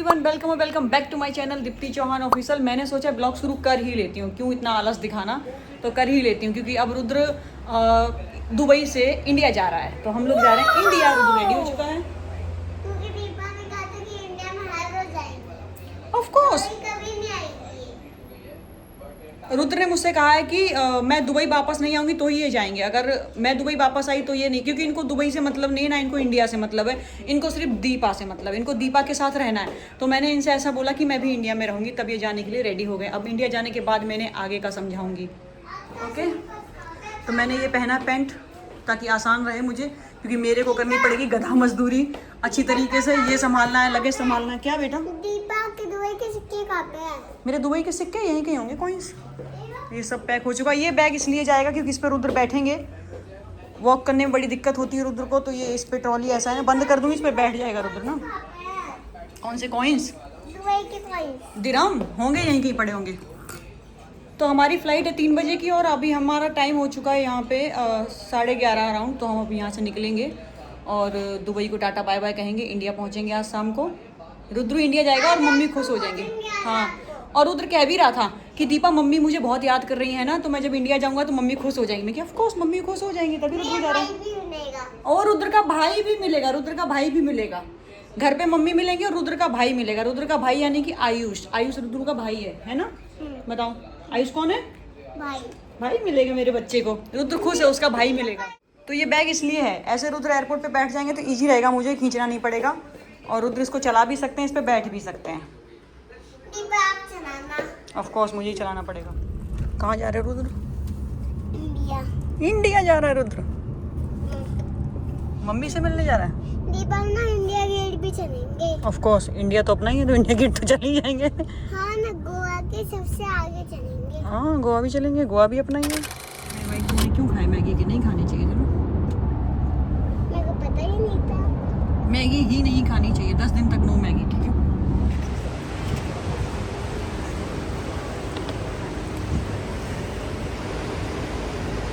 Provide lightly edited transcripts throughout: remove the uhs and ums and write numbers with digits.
Everyone, welcome और welcome back to my channel Deepti Chauhan official. मैंने सोचा ब्लॉग शुरू कर ही लेती हूँ, क्यों इतना आलस दिखाना, तो कर ही लेती हूँ क्योंकि अब रुद्र दुबई से इंडिया जा रहा है, तो हम लोग जा रहे हैं इंडिया। रुद्र रेडी हो चुका है। ऑफ कोर्स रुद्र ने मुझसे कहा है कि मैं दुबई वापस नहीं आऊँगी तो ही ये जाएंगे। अगर मैं दुबई वापस आई तो ये नहीं, क्योंकि इनको दुबई से मतलब नहीं है ना, इनको इंडिया से मतलब है। इनको सिर्फ दीपा से मतलब, इनको दीपा के साथ रहना है। तो मैंने इनसे ऐसा बोला कि मैं भी इंडिया में रहूँगी, तब ये जाने के लिए रेडी हो गए। अब इंडिया जाने के बाद मैंने आगे का समझाऊँगी। ओके, तो मैंने ये पहना पैंट ताकि आसान रहे मुझे, क्योंकि मेरे को करनी पड़ेगी गधा मजदूरी अच्छी तरीके से। ये संभालना है, लगेज संभालना है। क्या बेटा? दीपा के दुबई के सिक्के कहाँ पे हैं? मेरे दुबई के सिक्के यहीं कहीं होंगे, कॉइंस। ये सब पैक हो चुका है। ये बैग इसलिए जाएगा क्योंकि इस पर रुद्र बैठेंगे। वॉक करने में बड़ी दिक्कत होती है रुद्र को, तो ये इस पे ट्रॉली ऐसा है ना, बंद कर दूंगी, इस पर बैठ जाएगा रुद्र ना। कौन से कॉइंस? दुबई के कॉइन्स। दिरहम होंगे, यहीं कहीं पड़े होंगे। तो हमारी फ़्लाइट है 3 बजे की, और अभी हमारा टाइम हो चुका है यहाँ पे 11:30 अराउंड। तो हम अब यहाँ से निकलेंगे और दुबई को टाटा बाय बाय कहेंगे। इंडिया पहुँचेंगे आज शाम को। रुद्र इंडिया जाएगा और मम्मी खुश हो जाएंगे। हाँ, और रुद्र कह भी रहा था कि दीपा मम्मी मुझे बहुत याद कर रही है ना, तो मैं जब इंडिया जाऊँगा तो मम्मी खुश हो जाएंगी। मैं कि ऑफ कोर्स मम्मी खुश हो जाएंगी, तभी रुद्र जा रहा है। और रुद्र का भाई भी मिलेगा, रुद्र का भाई भी मिलेगा। घर पे मम्मी मिलेंगे और रुद्र का भाई मिलेगा। रुद्र का भाई यानी कि आयुष। आयुष रुद्र का भाई है ना? बताओ आयुष कौन है? भाई मिलेगा मेरे बच्चे को। रुद्र खुश है, उसका भाई मिलेगा। तो ये बैग इसलिए है, ऐसे रुद्र एयरपोर्ट पे बैठ जाएंगे तो इजी रहेगा, मुझे खींचना नहीं पड़ेगा। और रुद्र इसको चला भी सकते हैं, इस पे बैठ भी सकते हैं। ऑफ कोर्स मुझे ही चलाना पड़ेगा। कहाँ जा रहे हैं रुद्र? इंडिया जा रहा है रुद्र। मम्मी से मिलने जा रहा है। दीपा ना इंडिया गेट भी चलेंगे। ऑफ कोर्स, इंडिया तो अपना ही है, तो इंडिया गेट तो चले ही जाएंगे। हाँ ना, गोवा के सबसे आगे चलेंगे। हाँ, गोवा भी चलेंगे, गोवा भी अपना ही है। नहीं भाई, तुमने क्यों खाए मैगी? की नहीं खानी चाहिए था ना, मेरे को पता ही नहीं था। मैगी ही नहीं खानी चाहिए, 10 दिन तक नो मैगी, ठीक है?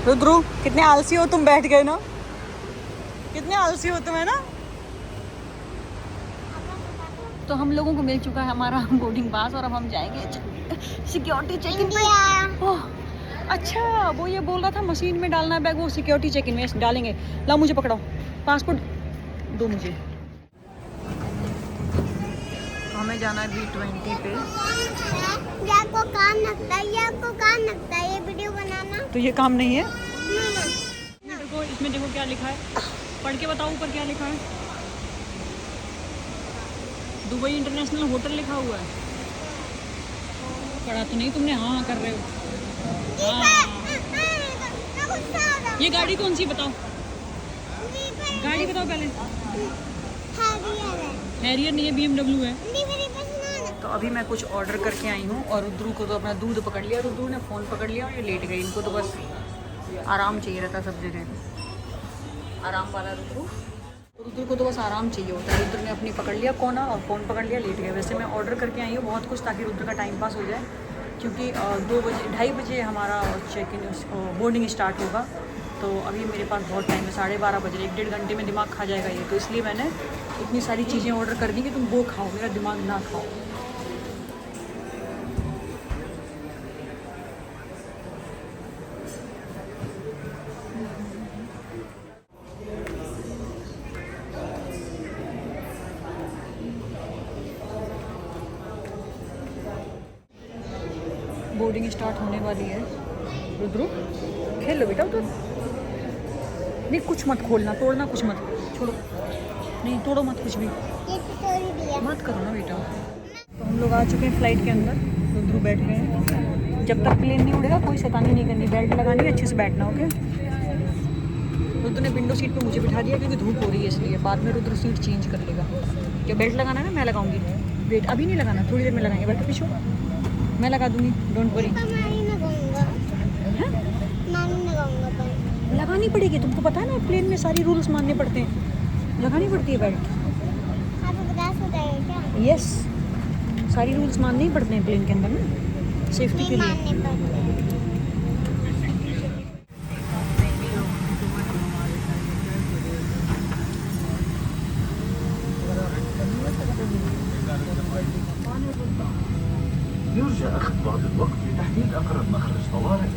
रुद्रु, कितने आलसी हो तुम, बैठ गए ना? कितने आलसी हो तुम, है ना? तो हम लोगों को मिल चुका है हमारा बोर्डिंग पास, और अब हम जाएंगे सिक्योरिटी चेक इन पे। ओह अच्छा, वो ये बोल रहा था मशीन में डालना है बैग, वो सिक्योरिटी चेक इन में डालेंगे। लाओ मुझे पकड़ाओ, पासपोर्ट दो मुझे। हमें जाना है B20 पे। ये आपको काम लगता है, ये आपको काम लगता है ये वीडियो बनाना? तो ये काम नहीं है। नहीं। देखो इसमें, देखो क्या लिखा है, पढ़ के बताओ ऊपर क्या लिखा है। दुबई इंटरनेशनल होटल लिखा हुआ है। पढ़ा तो नहीं तुमने? हाँ हाँ कर रहे हो। हाँ। ये गाड़ी कौन सी बताओ, गाड़ी बताओ पहले। हैरियर नहीं है, BMW है। तो अभी मैं कुछ ऑर्डर करके आई हूँ, और रुद्रू को तो अपना दूध पकड़ लिया, रुद्रू ने फ़ोन पकड़ लिया और ये लेट गई। इनको तो बस आराम चाहिए रहता सब जगह, आराम वाला रुद्रू। रुद्र को तो बस आराम चाहिए होता है। रुद्र ने अपनी पकड़ लिया कोना और फ़ोन पकड़ लिया, लेट गया। वैसे मैं ऑर्डर करके आई हूँ बहुत कुछ, ताकि रुद्र का टाइम पास हो जाए, क्योंकि 2:30 बजे हमारा चेक इन बोर्डिंग स्टार्ट होगा। तो अभी मेरे पास बहुत टाइम है, 12:30 बज रहे, 1-1.5 घंटे में दिमाग खा जाएगा ये। तो इसलिए मैंने इतनी सारी चीज़ें ऑर्डर कर दी कि तुम वो खाओ, मेरा दिमाग ना खाओ। बोर्डिंग स्टार्ट होने वाली है। रुद्रू खेल लो बेटा उधर, नहीं कुछ मत खोलना, तोड़ना कुछ मत, छोड़ो, नहीं तोड़ो मत कुछ भी, मत करो ना बेटा। तो हम लोग आ चुके हैं फ्लाइट के अंदर, रुद्रू बैठ गए हैं। जब तक प्लेन नहीं उड़ेगा कोई शैतानी नहीं करनी, बेल्ट लगानी है, अच्छे से बैठना। ओके, रुद्र ने विंडो सीट पे मुझे बिठा दिया क्योंकि धूप हो रही है, इसलिए बाद में रुद्र सीट चेंज कर लेगा। क्या बेल्ट लगाना है ना, मैं लगाऊंगी। वेट, अभी नहीं लगाना, थोड़ी देर में लगाएंगे। बैठो पीछे, मैं लगा दूंगी, डोंट वरी। लगानी पड़ेगी, तुमको पता है ना, प्लेन में सारी रूल्स मानने पड़ते हैं, लगानी पड़ती है बेल्ट। यस, सारी रूल्स मानने ही पड़ते हैं प्लेन के अंदर ना, सेफ्टी के लिए।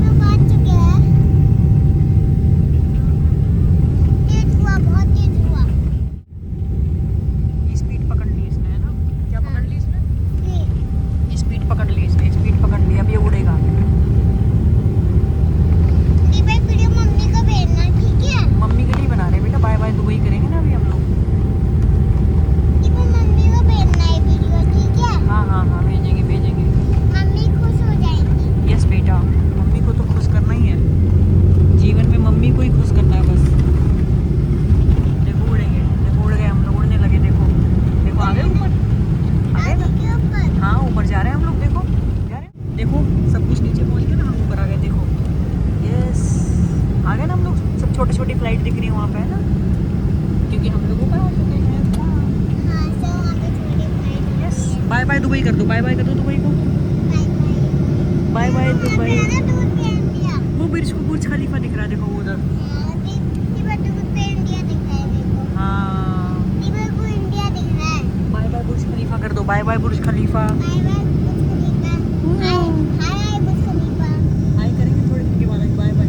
तो पहुंच चुके हैं तेज हुआ बहुत तेज हुआ ये स्पीड पकड़ ली इसने है ना क्या पकड़ ली इसने ये ये स्पीड पकड़ ली इसने स्पीड पकड़ ली अब ये उड़ेगा ये भाई वीडियो मम्मी को भेजना ठीक है मम्मी के लिए बना रहे हैं बेटा बाय बाय दुबई करेंगे ना अभी हम लोग ये भाई मम्मी को भेजना है वीडियो ठीक है हाँ हाँ हाँ भेजेंगे भेजेंगे मम्मी खुश हो जाएंगी यस बेटा मम्मी को तो खुश करना ही है जीवन में मम्मी को ही खुश करना है बस देखो उड़ेंगे देखो उड़ गए हम लोग उड़ने लगे देखो देखो आ गए ऊपर आ गए ना के ऊपर हाँ ऊपर जा रहे हैं हम लोग देखो जा रहे हैं देखो सब कुछ नीचे पहुंच गया ना हम ऊपर आ गए देखो यस आ गए ना हम लोग सब छोटी छोटी फ्लाइट दिख रही है वहाँ पे है ना क्योंकि हम लोग ऊपर आ चुके हैं हाँ सो वहाँ पे छोटे flight yes bye bye Dubai कर दो बाय बाय कर दो दुबई को बाय बाय दुबई दूध पे इंडिया वो बुर्ज खलीफा दिख रहा है देखो वो उधर ये बात दूध पे इंडिया दिख रहा है मेरे को हाँ ये मेरे को इंडिया दिख रहा है बाय बाय बुर्ज खलीफा कर दो बाय बाय बुर्ज खलीफा बाय बाय बुर्ज खलीफा हाय हाय बुर्ज खलीफा हाय करेंगे थोड़ी देर के बाद बाय बाय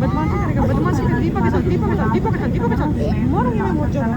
बदमाशी करेगा बदमाशी कर दीपक के साथ दीपक के साथ दीपक के साथ दीपक के साथ मारूंगी मैं बहुत ज्यादा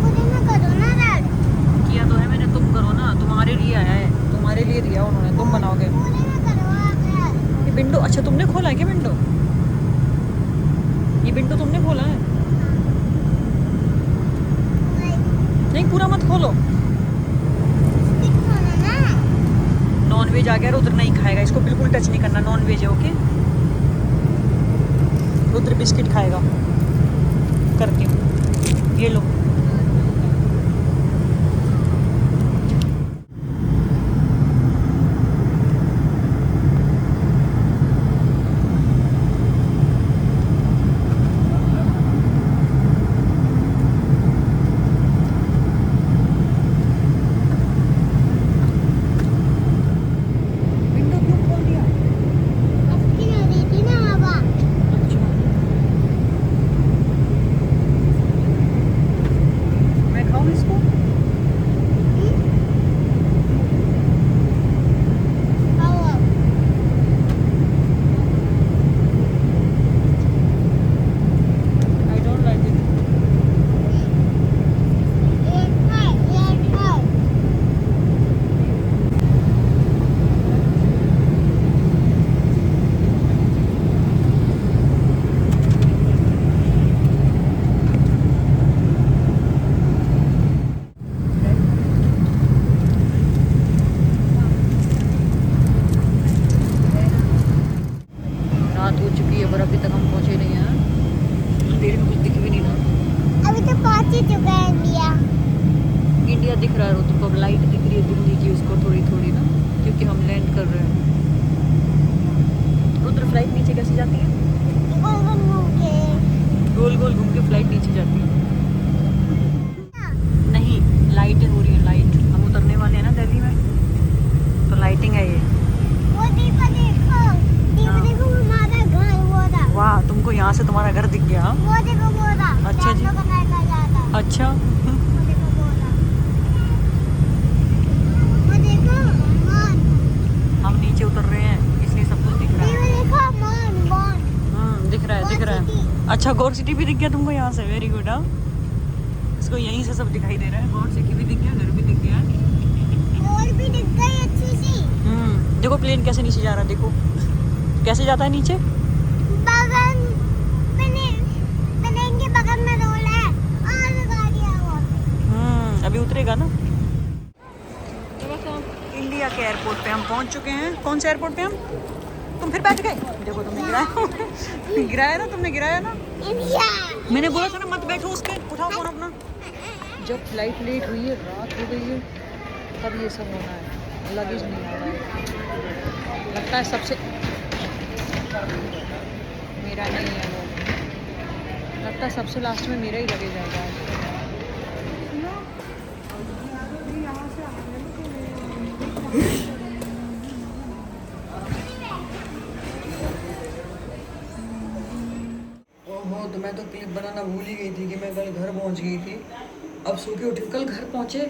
पूरे में करो ना राज किया तो है मैंने तुम करो ना तुम्हारे लिए आया है तुम्हारे लिए दिया उन्होंने तुम बनाओगे पूरे में करो आप राज ये विंडो अच्छा तुमने खोला है क्या विंडो ये विंडो तुमने खोला है नहीं पूरा मत खोलो स्टिक होना ना नॉन वेज आ गया रुद्र नहीं खाएगा इसको बिल्कुल टच नहीं करना नॉन वेज है ओके रुद्र बिस्किट खाएगा करती हूँ ये लो विंडो क्यों खोल दिया आपकी ना दी थी ना हवा अच्छा मैं खाऊं इसको हवा आई डोंट लाइक इट ये खाओ रात हो चुकी है पर अभी तक हम पहुंचे नहीं हैं देर में कुछ दिख भी नहीं रहा अभी तो पहुंच ही चुका है इंडिया इंडिया दिख रहा है रुद्र को अब लाइट दिख रही है दिल्ली की उसको थोड़ी थोड़ी ना क्योंकि हम लैंड कर रहे हैं रुद्र फ्लाइट नीचे कैसे जाती है गोल गोल घूम के गोल गोल घूम के फ्लाइट नीचे जाती है नहीं लाइटें हो रही है लाइट हम उतरने वाले हैं ना दिल्ली में तो लाइटिंग है ये वो दीपा देखो हमारा घर वो रहा वाह तुमको यहाँ से तुम्हारा घर दिख गया हाँ? वो देखो वो रहा अच्छा जी। चांदों का लड़का जाता अच्छा वो देखो वो रहा वो देखो मान हम नीचे उतर रहे हैं इसलिए सब कुछ दिख रहा है ये देखो मान मान दिख रहा है दिख रहा है अच्छा गौर सिटी भी दिख गया तुमको यहाँ से वेरी गुड हाँ इसको यहीं से सब दिखाई दे रहा है गौर सिटी भी दिख गया घर भी दिख गया और भी दिख गई अच्छी सी देखो प्लेन कैसे नीचे जा रहा है देखो कैसे जाता है नीचे बगल प्लेन के बगल में रोड है और गाड़ी है वो अभी उतरेगा ना इंडिया के एयरपोर्ट पे हम पहुंच चुके हैं कौन से एयरपोर्ट पे हम तुम फिर बैठ गए देखो तुमने गिराया गिराया ना तुमने गिराया ना इंडिया मैंने बोला था ना मत बैठो उस पे उठाओ फोन अपना जब फ्लाइट लेट हुई है रात हो गई है तब ये सब होना है लगेज नहीं आ रहा है लगता है सबसे मेरा नहीं है वो। लगता है सबसे लास्ट में मेरा ही लगे जाएगा आज। ओहो, तो मैं तो क्लिप बनाना भूल ही गई थी कि मैं कल घर पहुंच गई थी। अब सो के उठी, कल घर पहुंचे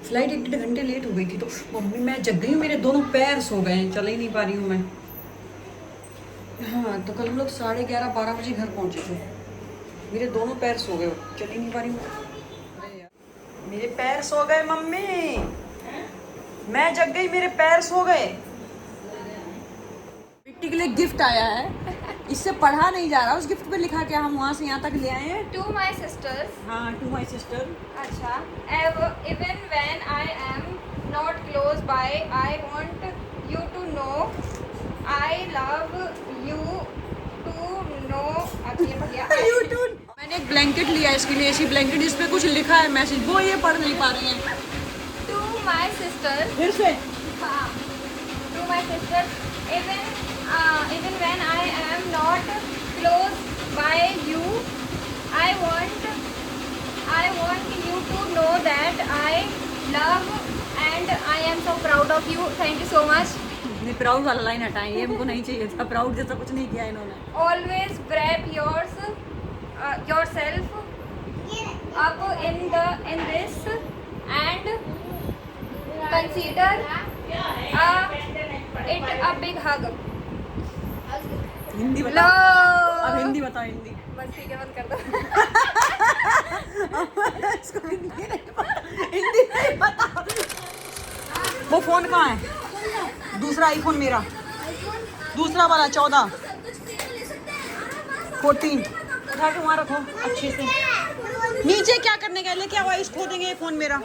फ्लाइट 1 घंटे लेट हो गई थी, तो मम्मी मैं जग गई हूँ, मेरे दोनों पैर सो गए हैं, चल ही नहीं पा रही हूँ मैं। हाँ, तो कल हम लोग 11:30-12 बजे घर पहुंचे थे, मेरे दोनों पैर सो गए, चल ही नहीं पा रही हूँ। अरे यार, मेरे पैर सो गए मम्मी, मैं जग गई, मेरे पैर सो गए। बेटी के लिए गिफ्ट आया है, इससे पढ़ा नहीं जा रहा, उस गिफ्ट पे लिखा क्या हम वहाँ से यहाँ तक ले आए हैं। To my sisters. हाँ, टू माई सिस्टर। अच्छा. Even when I am not close by, I want you to know I love you to know. अच्छा ये पढ़ लिया. मैंने एक ब्लैंकेट लिया है इसके लिए, ऐसी ब्लैंकेट इस पे कुछ लिखा है मैसेज, वो ये पढ़ नहीं पा रही हैं। To my sisters. फिर से हाँ. To my sisters. Even when I am not close by you, I want you to know that I love and I am so proud of you. Thank you so much. नहीं, proud वाला line हटाएं, ये हमको नहीं चाहिए था, proud जैसा कुछ नहीं किया इन्होंने। Always wrap yourself up in this and consider it a big hug. Hindi लो. बताओ, अब हिंदी बताओ, हिंदी। बस ठीक है, बंद कर दो. इसको हिंदी नहीं पता, हिंदी नहीं पता। वो फोन कहाँ है? दूसरा आईफोन मेरा, दूसरा वाला 14 14 उठा के वहाँ रखो अच्छे से। नीचे क्या करने गए, लेके आओ, इस खो देंगे ये फोन मेरा।